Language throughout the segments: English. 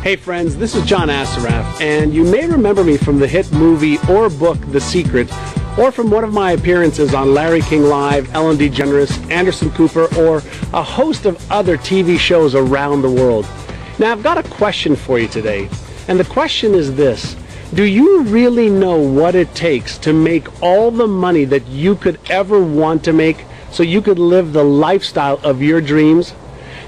Hey friends, this is John Assaraf, and you may remember me from the hit movie or book The Secret, or from one of my appearances on Larry King Live, Ellen DeGeneres, Anderson Cooper, or a host of other TV shows around the world. Now I've got a question for you today, and the question is this: do you really know what it takes to make all the money that you could ever want to make so you could live the lifestyle of your dreams?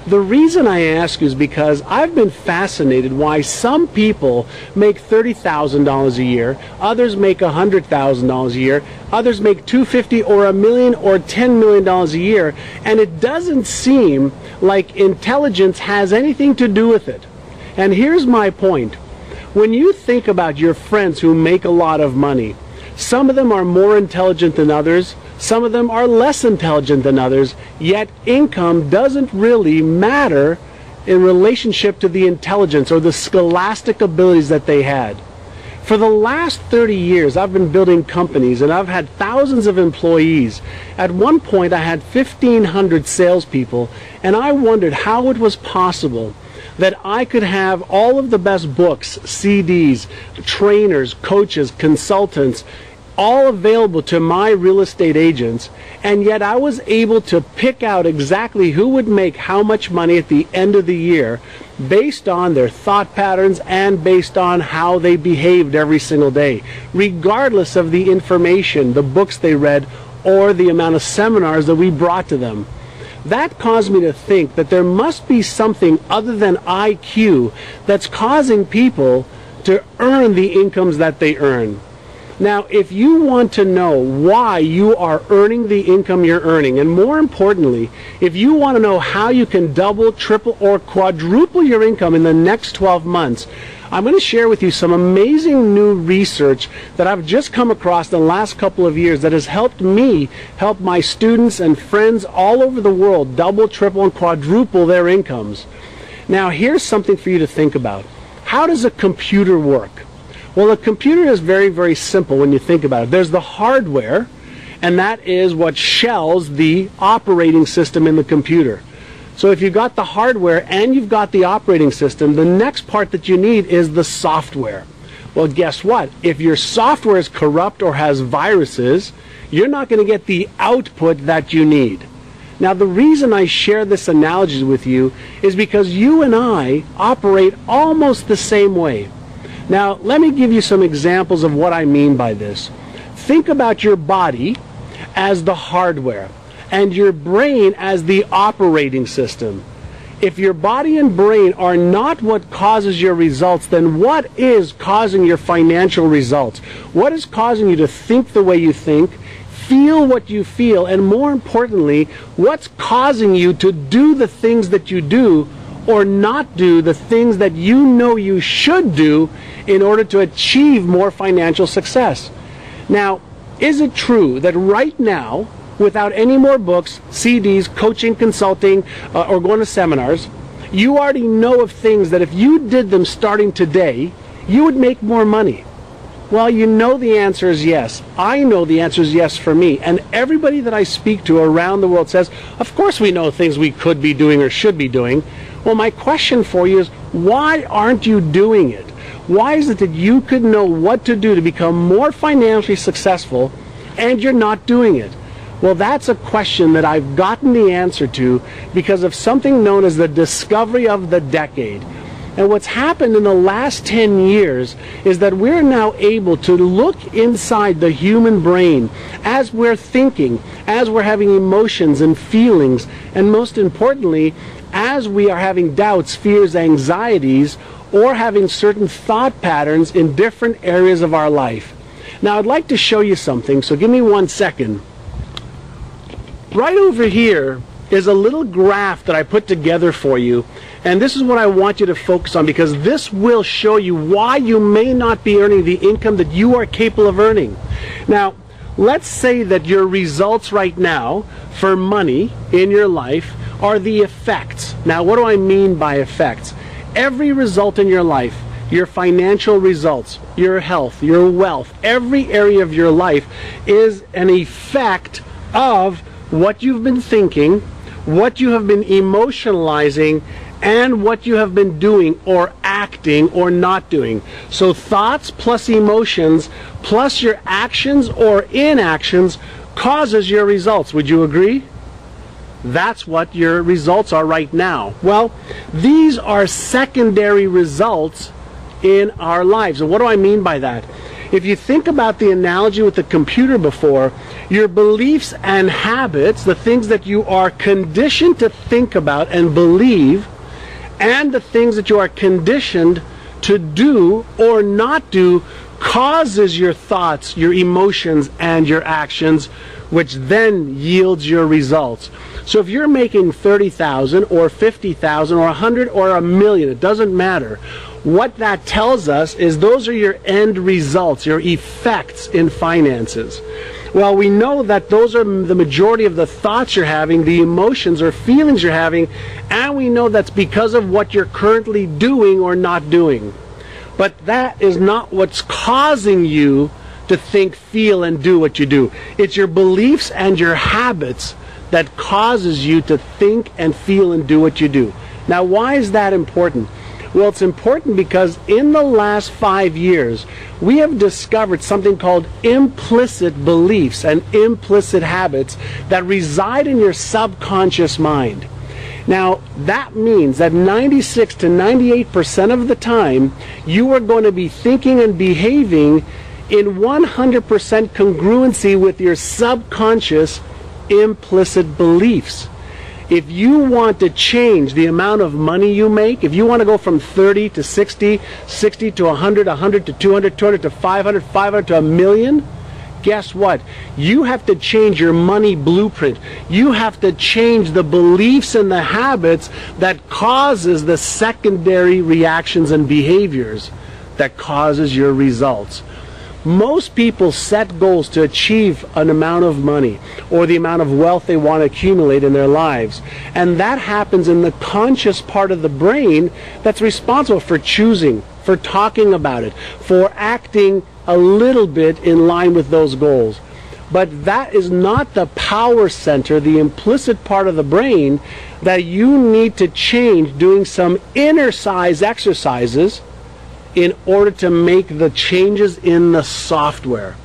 The reason I ask is because I've been fascinated why some people make $30,000 a year, others make $100,000 a year, others make $250,000 or $1 million or $10 million a year, and it doesn't seem like intelligence has anything to do with it. And here's my point. When you think about your friends who make a lot of money, some of them are more intelligent than others, some of them are less intelligent than others, yet income doesn't really matter in relationship to the intelligence or the scholastic abilities that they had. For the last 30 years, I've been building companies and I've had thousands of employees. At one point, I had 1,500 salespeople, and I wondered how it was possible that I could have all of the best books, CDs, trainers, coaches, consultants, all available to my real estate agents, and yet I was able to pick out exactly who would make how much money at the end of the year based on their thought patterns and based on how they behaved every single day, regardless of the information, the books they read, or the amount of seminars that we brought to them. That caused me to think that there must be something other than IQ that's causing people to earn the incomes that they earn. Now, if you want to know why you are earning the income you're earning, and more importantly, if you want to know how you can double, triple, or quadruple your income in the next 12 months, I'm going to share with you some amazing new research that I've just come across in the last couple of years that has helped me help my students and friends all over the world double, triple, and quadruple their incomes. Now, here's something for you to think about. How does a computer work? Well, a computer is very, very simple when you think about it. There's the hardware, and that is what shells the operating system in the computer. So if you've got the hardware and you've got the operating system, the next part that you need is the software. Well, guess what? If your software is corrupt or has viruses, you're not going to get the output that you need. Now, the reason I share this analogy with you is because you and I operate almost the same way. Now, let me give you some examples of what I mean by this. Think about your body as the hardware and your brain as the operating system. If your body and brain are not what causes your results, then what is causing your financial results? What is causing you to think the way you think, feel what you feel, and more importantly, what's causing you to do the things that you do or not do the things that you know you should do in order to achieve more financial success? Now, is it true that right now, without any more books, CDs, coaching, consulting, or going to seminars, you already know of things that if you did them starting today, you would make more money? Well, you know the answer is yes. I know the answer is yes for me. And everybody that I speak to around the world says, of course we know things we could be doing or should be doing. Well, my question for you is, why aren't you doing it? Why is it that you could know what to do to become more financially successful and you're not doing it? Well, that's a question that I've gotten the answer to because of something known as the discovery of the decade. And what's happened in the last 10 years is that we're now able to look inside the human brain as we're thinking, as we're having emotions and feelings, and most importantly, as we are having doubts, fears, anxieties, or having certain thought patterns in different areas of our life. Now, I'd like to show you something, so give me 1 second. Right over here is a little graph that I put together for you, and this is what I want you to focus on, because this will show you why you may not be earning the income that you are capable of earning. Now, let's say that your results right now for money in your life are the effects. Now, what do I mean by effects? Every result in your life, your financial results, your health, your wealth, every area of your life is an effect of what you've been thinking, what you have been emotionalizing, and what you have been doing or acting acting or not doing. So thoughts plus emotions plus your actions or inactions causes your results. Would you agree? That's what your results are right now. Well, these are secondary results in our lives. And what do I mean by that? If you think about the analogy with the computer before, your beliefs and habits, the things that you are conditioned to think about and believe, and the things that you are conditioned to do or not do, causes your thoughts, your emotions, and your actions, which then yields your results. So if you're making 30,000 or 50,000 or 100 or a million, it doesn't matter. What that tells us is those are your end results, your effects in finances. Well, we know that those are the majority of the thoughts you're having, the emotions or feelings you're having, and we know that's because of what you're currently doing or not doing. But that is not what's causing you to think, feel, and do what you do. It's your beliefs and your habits that causes you to think and feel and do what you do. Now, why is that important? Well, it's important because in the last 5 years, we have discovered something called implicit beliefs and implicit habits that reside in your subconscious mind. Now, that means that 96 to 98% of the time, you are going to be thinking and behaving in 100% congruency with your subconscious implicit beliefs. If you want to change the amount of money you make, if you want to go from 30 to 60, 60 to 100, 100 to 200, 200 to 500, 500 to a million, guess what? You have to change your money blueprint. You have to change the beliefs and the habits that causes the secondary reactions and behaviors that causes your results. Most people set goals to achieve an amount of money or the amount of wealth they want to accumulate in their lives. And that happens in the conscious part of the brain that's responsible for choosing, for talking about it, for acting a little bit in line with those goals. But that is not the power center, the implicit part of the brain that you need to change doing some inner size exercises in order to make the changes in the software.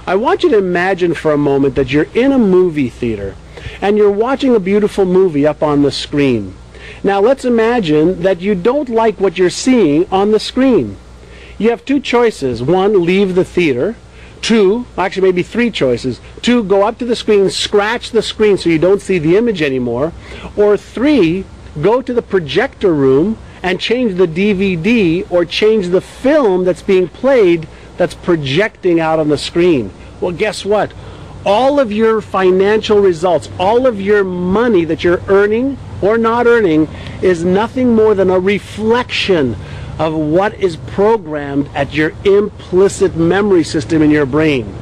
I want you to imagine for a moment that you're in a movie theater and you're watching a beautiful movie up on the screen. Now let's imagine that you don't like what you're seeing on the screen. You have two choices. One, leave the theater. Two, actually maybe three choices. Two, go up to the screen, scratch the screen so you don't see the image anymore. Or three, go to the projector room and change the DVD or change the film that's being played that's projecting out on the screen. Well, guess what? All of your financial results, all of your money that you're earning or not earning is nothing more than a reflection of what is programmed at your implicit memory system in your brain.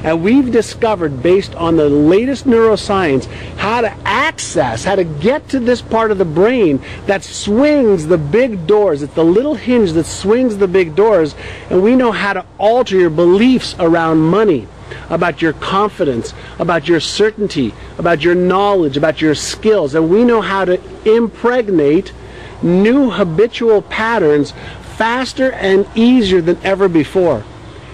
And we've discovered, based on the latest neuroscience, how to access, how to get to this part of the brain that swings the big doors. It's the little hinge that swings the big doors. And we know how to alter your beliefs around money, about your confidence, about your certainty, about your knowledge, about your skills. And we know how to impregnate new habitual patterns faster and easier than ever before.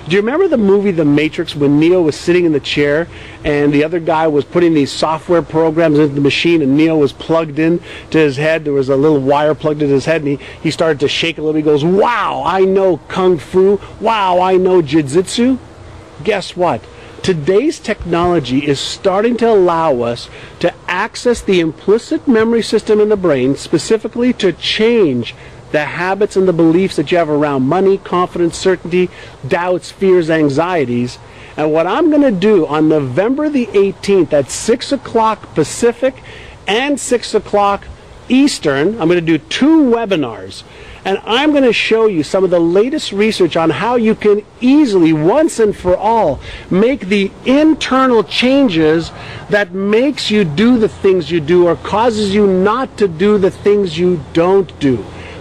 Do you remember the movie The Matrix when Neo was sitting in the chair and the other guy was putting these software programs into the machine and Neo was plugged in to his head? There was a little wire plugged into his head and he started to shake a little. He goes, "Wow, I know Kung Fu. Wow, I know Jiu-Jitsu." Guess what? Today's technology is starting to allow us to access the implicit memory system in the brain, specifically to change the habits and the beliefs that you have around money, confidence, certainty, doubts, fears, anxieties. And what I'm going to do on November the 18th at 6 o'clock Pacific and 6 o'clock Eastern, I'm going to do 2 webinars. And I'm going to show you some of the latest research on how you can easily, once and for all, make the internal changes that makes you do the things you do or causes you not to do the things you don't do.